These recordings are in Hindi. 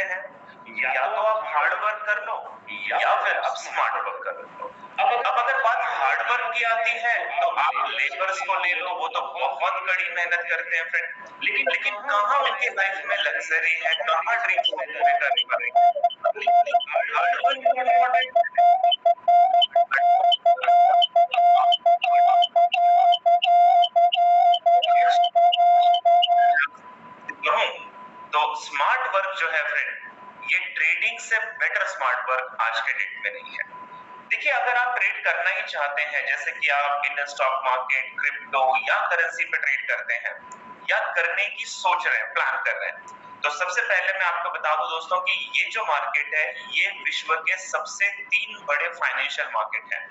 हैं, या तो आप हार्ड वर्क कर लो या फिर आप स्मार्ट वर्क कर लो। अब अगर बात हार्ड वर्क की आती है तो आप लेबर्स को ले लो, वो तो बहुत कड़ी मेहनत करते हैं फ्रेंड, लेकिन कहाँ उनकी लाइफ में लग्जरी है, कहाँ ड्रीम्स को पूरे कर पा रहे हैं। हार्ड वर्क इम्पोर्टेंट कहूं तो स्मार्ट वर्क जो है फ्रेंड, ये ट्रेडिंग से बेटर स्मार्ट वर्क आज के डेट में नहीं है। देखिए, अगर आप ट्रेड करना ही चाहते हैं, जैसे कि आप इंडियन स्टॉक मार्केट, क्रिप्टो या करेंसी पे ट्रेड करते हैं या करने की सोच रहे हैं, प्लान कर रहे हैं, तो सबसे पहले मैं आपको बता दूं दोस्तों कि ये जो मार्केट है, ये विश्व के सबसे 3 बड़े फाइनेंशियल मार्केट हैं।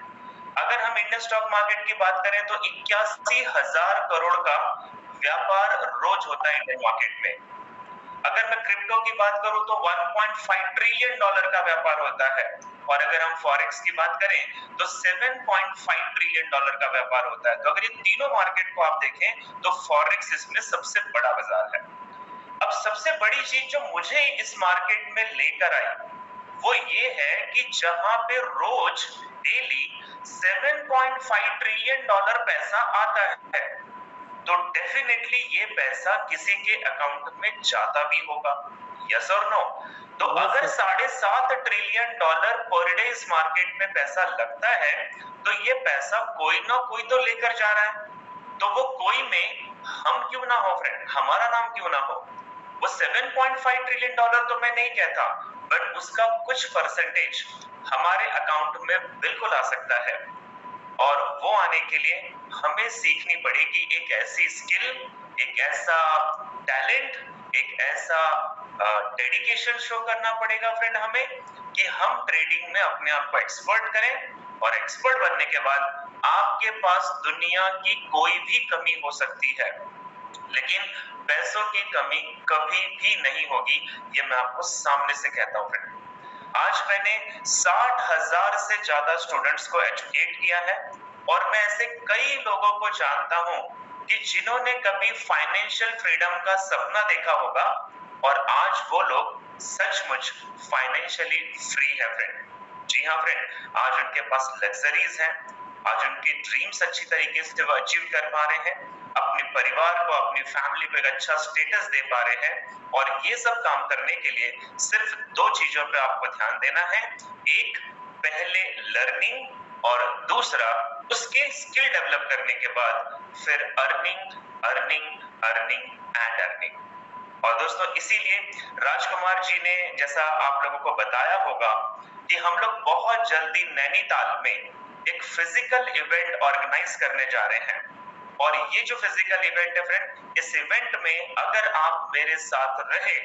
अगर हम इंडियन स्टॉक मार्केट की बात करें तो 81,000 करोड़ का व्यापार रोज होता है इंडियन मार्केट में। अगर मैं क्रिप्टो की बात करूं तो 1.5 ट्रिलियन डॉलर का व्यापार होता है, और अगर हम फॉरेक्स की बात करें तो 7.5 ट्रिलियन डॉलर का व्यापार होता है। तो अगर ये तीनों मार्केट को आप देखें तो फॉरेक्स इसमें सबसे बड़ा बाजार है। अब सबसे बड़ी चीज जो मुझे इस मार्केट में लेकर आई वो ये है कि जहां पे रोज डेली 7.5 ट्रिलियन डॉलर पैसा आता है, तो डेफिनेटली ये पैसा किसी के अकाउंट में जाता भी होगा, यस और नो। तो अगर 7.5 ट्रिलियन डॉलर पर डे इस मार्केट में पैसा लगता है, तो ये पैसा कोई ना कोई तो लेकर जा रहा है। तो वो कोई में हम क्यों ना हो फ्रेंड, हमारा नाम क्यों ना हो। वो 7.5 ट्रिलियन डॉलर तो मैं नहीं कहता, बट उसका कुछ परसेंटेज हमारे अकाउंट में बिल्कुल आ सकता है। और वो आने के लिए हमें सीखनी पड़ेगी एक ऐसी स्किल, एक ऐसा टैलेंट, एक ऐसा डेडिकेशन शो करना पड़ेगा फ्रेंड हमें, कि हम ट्रेडिंग में अपने आप को एक्सपर्ट करें। और एक्सपर्ट बनने के बाद आपके पास दुनिया की कोई भी कमी हो सकती है, लेकिन पैसों की कमी कभी भी नहीं होगी, ये मैं आपको सामने से कहता हूं फ्रेंड। आज मैंने 60,000 से ज्यादा स्टूडेंट्स को एजुकेट किया है, और मैं ऐसे कई लोगों को जानता हूं कि जिन्होंने कभी फाइनेंशियल फ्रीडम का सपना देखा होगा, और आज वो लोग सचमुच फाइनेंशियली फ्री है फ्रेंड। जी हाँ फ्रेंड, आज उनके पास लग्जरीज हैं, आज उनके ड्रीम्स अच्छी तरीके से वो अचीव कर पा रहे हैं, अपने परिवार को, अपनी फैमिली को एक अच्छा स्टेटस दे पा रहे हैं। और ये सब काम करने के लिए सिर्फ 2 चीजों पे आपको ध्यान देना है। एक, पहले लर्निंग, और दूसरा उसके स्किल डेवलप करने के बाद फिर earning, earning, earning and earning. और दोस्तों, इसीलिए राजकुमार जी ने, जैसा आप लोगों को बताया होगा, कि हम लोग बहुत जल्दी नैनीताल में एक फिजिकल इवेंट ऑर्गेनाइज करने जा रहे हैं। और ये जो फिजिकल इवेंट है फ्रेंड, इस इवेंट में अगर आप मेरे साथ रहे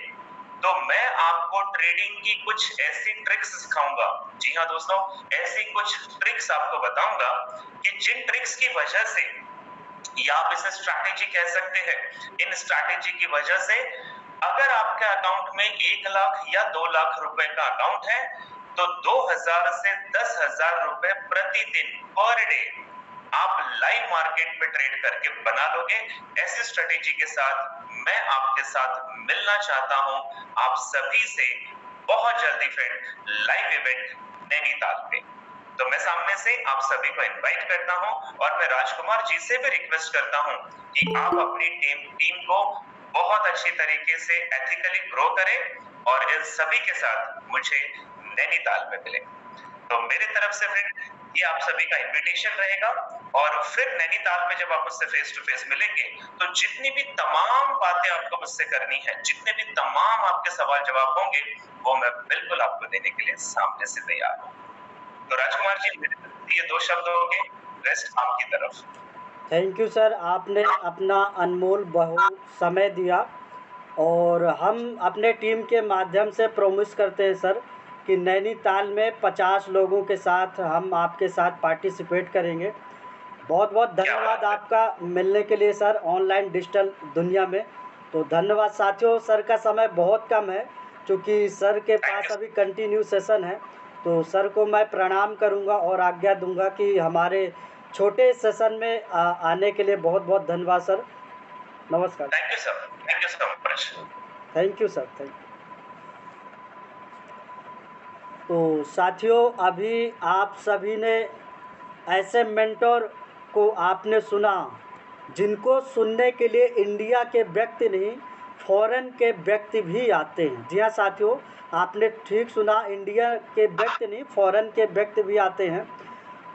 तो मैं आपको ट्रेडिंग की कुछ ऐसी ट्रिक्स सिखाऊंगा। जी हाँ दोस्तों, ऐसी कुछ ट्रिक्स आपको बताऊंगा कि जिन ट्रिक्स की वजह से, या आप इसे स्ट्रैटेजी कह सकते हैं, इन स्ट्रैटेजी की वजह से अगर आपके अकाउंट में 1 लाख या 2 लाख रुपए का अकाउंट है, तो 2,000 से 10,000 रुपए प्रतिदिन पर डे आप लाइव मार्केट में ट्रेड करके बना लोगे। ऐसी स्ट्रेटेजी के साथ मैं आपके साथ मिलना चाहता हूं, आप सभी से बहुत जल्दी फ्रेंड, लाइव इवेंट नैनीताल में। तो मैं सामने से आप सभी को इनवाइट करता हूं, और मैं राजकुमार जी से भी रिक्वेस्ट करता हूं कि आप अपनी टीम को बहुत अच्छी तरीके से एथिकली ग्रो करें, और इन सभी के साथ मुझे नैनीताल में मिले। तो मेरे तरफ से फ्रेंड ये आप सभी का इनविटेशन रहेगा, और फिर नैनीताल में जब आप मुझसे फेस टू फेस मिलेंगे, तो जितनी भी तमाम बातें आपको मुझसे करनी है, जितने भी तमाम आपके सवाल जवाब होंगे, वो मैं बिल्कुल आपको देने के लिए सामने से तैयार हूँ। तो राजकुमार जी, मेरे तरफ से ये 2 शब्द होंगे, रेस्ट आपकी तरफ। थैंक यू सर, आपने अपना अनमोल बहु समय दिया, और हम अपने टीम के माध्यम से प्रॉमिस करते हैं सर कि नैनीताल में 50 लोगों के साथ हम आपके साथ पार्टिसिपेट करेंगे। बहुत बहुत धन्यवाद आपका मिलने के लिए सर, ऑनलाइन डिजिटल दुनिया में। तो धन्यवाद साथियों, सर का समय बहुत कम है, क्योंकि सर के पास अभी कंटिन्यू सेशन है। तो सर को मैं प्रणाम करूंगा और आज्ञा दूंगा कि हमारे छोटे सेशन में आने के लिए बहुत बहुत धन्यवाद सर। नमस्कार। Thank you sir, thank you so much. Thank you sir, thank you. तो साथियों, अभी आप सभी ने ऐसे मेंटर को आपने सुना जिनको सुनने के लिए इंडिया के व्यक्ति नहीं, फॉरेन के व्यक्ति भी आते हैं। जी हाँ साथियों, आपने ठीक सुना, इंडिया के व्यक्ति नहीं, फॉरेन के व्यक्ति भी आते हैं।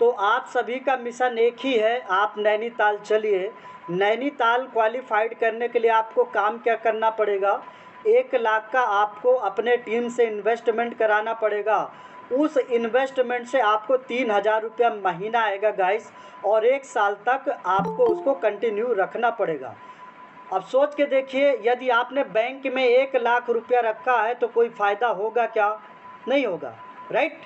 तो आप सभी का मिशन एक ही है, आप नैनीताल चलिए। नैनीताल क्वालिफाइड करने के लिए आपको काम क्या करना पड़ेगा? 1 लाख का आपको अपने टीम से इन्वेस्टमेंट कराना पड़ेगा। उस इन्वेस्टमेंट से आपको 3,000 रुपया महीना आएगा गाइस, और 1 साल तक आपको उसको कंटिन्यू रखना पड़ेगा। अब सोच के देखिए, यदि आपने बैंक में 1 लाख रुपया रखा है तो कोई फ़ायदा होगा क्या? नहीं होगा, राइट।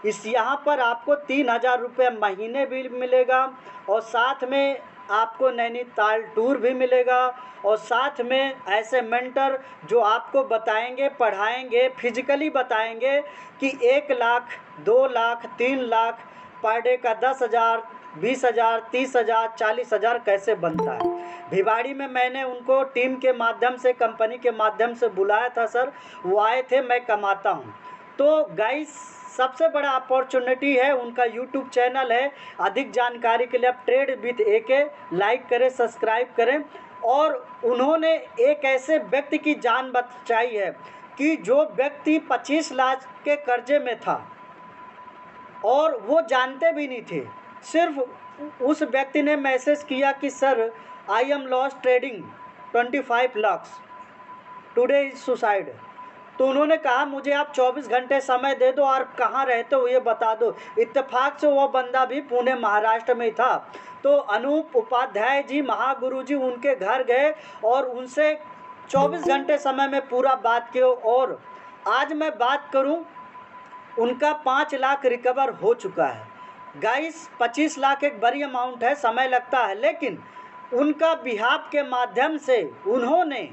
इस यहाँ पर आपको 3,000 रुपये महीने भी मिलेगा, और साथ में आपको नैनीताल टूर भी मिलेगा, और साथ में ऐसे मेंटर जो आपको बताएंगे, पढ़ाएंगे, फिजिकली बताएंगे कि 1 लाख, 2 लाख, 3 लाख पर डे का 10,000, 20,000, 30,000, 40,000 कैसे बनता है। भिवाड़ी में मैंने उनको टीम के माध्यम से, कंपनी के माध्यम से बुलाया था सर, वो आए थे, मैं कमाता हूँ। तो गाइस, सबसे बड़ा अपॉर्चुनिटी है, उनका यूट्यूब चैनल है। अधिक जानकारी के लिए आप ट्रेड विद एके लाइक करें, सब्सक्राइब करें। और उन्होंने एक ऐसे व्यक्ति की जान बचाई है कि जो व्यक्ति 25 लाख के कर्जे में था और वो जानते भी नहीं थे। सिर्फ उस व्यक्ति ने मैसेज किया कि sir, I am lost trading 25 lakhs, today is suicide. तो उन्होंने कहा मुझे आप 24 घंटे समय दे दो और कहाँ रहते हो ये बता दो। इत्तेफाक से वो बंदा भी पुणे महाराष्ट्र में ही था। तो अनूप उपाध्याय जी, महागुरु जी, उनके घर गए और उनसे 24 घंटे समय में पूरा बात किया। और आज मैं बात करूं, उनका 5 लाख रिकवर हो चुका है। गाइस, 25 लाख एक बड़ी अमाउंट है, समय लगता है, लेकिन उनका बिहाफ के माध्यम से उन्होंने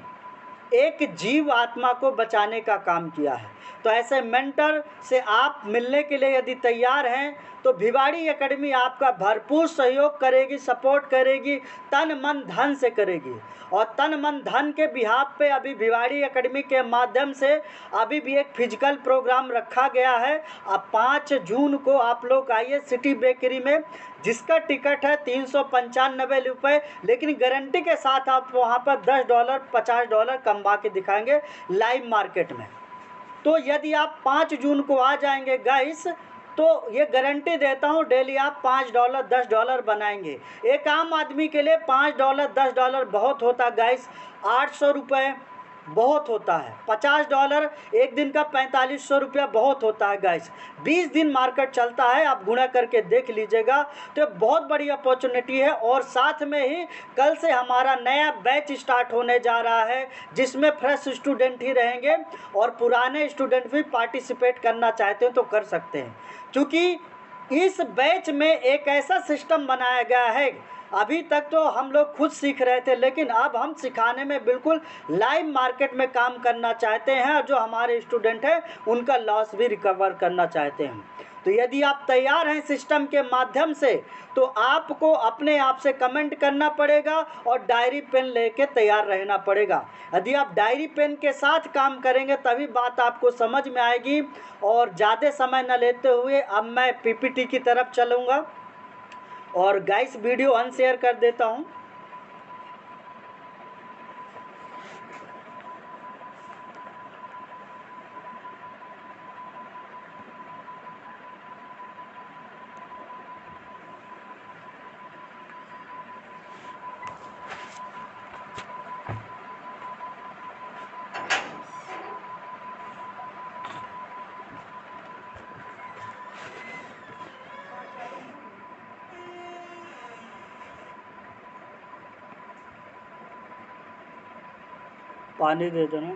एक जीव आत्मा को बचाने का काम किया है। तो ऐसे मेंटर से आप मिलने के लिए यदि तैयार हैं तो भिवाड़ी एकेडमी आपका भरपूर सहयोग करेगी, सपोर्ट करेगी, तन मन धन से करेगी। और तन मन धन के बिहाफ पे अभी भिवाड़ी एकेडमी के माध्यम से अभी भी एक फिजिकल प्रोग्राम रखा गया है। अब 5 जून को आप लोग आइए सिटी बेकरी में, जिसका टिकट है 395 रुपये, लेकिन गारंटी के साथ आप वहाँ पर $10, $50 कमवा के दिखाएंगे लाइव मार्केट में। तो यदि आप 5 जून को आ जाएंगे गाइस, तो ये गारंटी देता हूँ, डेली आप $5, $10 बनाएंगे। एक आम आदमी के लिए $5, $10 बहुत होता है गाइस। 800 रुपये बहुत होता है। $50 एक दिन का 4500 रुपया बहुत होता है गाइस। 20 दिन मार्केट चलता है, आप गुणा करके देख लीजिएगा। तो बहुत बड़ी अपॉर्चुनिटी है। और साथ में ही कल से हमारा नया बैच स्टार्ट होने जा रहा है, जिसमें फ्रेश स्टूडेंट ही रहेंगे और पुराने स्टूडेंट भी पार्टिसिपेट करना चाहते हैं तो कर सकते हैं। क्योंकि इस बैच में एक ऐसा सिस्टम बनाया गया है, अभी तक तो हम लोग खुद सीख रहे थे, लेकिन अब हम सिखाने में बिल्कुल लाइव मार्केट में काम करना चाहते हैं, और जो हमारे स्टूडेंट हैं उनका लॉस भी रिकवर करना चाहते हैं। तो यदि आप तैयार हैं सिस्टम के माध्यम से, तो आपको अपने आप से कमेंट करना पड़ेगा और डायरी पेन लेके तैयार रहना पड़ेगा। यदि आप डायरी पेन के साथ काम करेंगे तभी बात आपको समझ में आएगी। और ज़्यादा समय न लेते हुए अब मैं पीपीटी की तरफ चलूँगा, और गाइस वीडियो अनशेयर कर देता हूँ। पानी दे देना।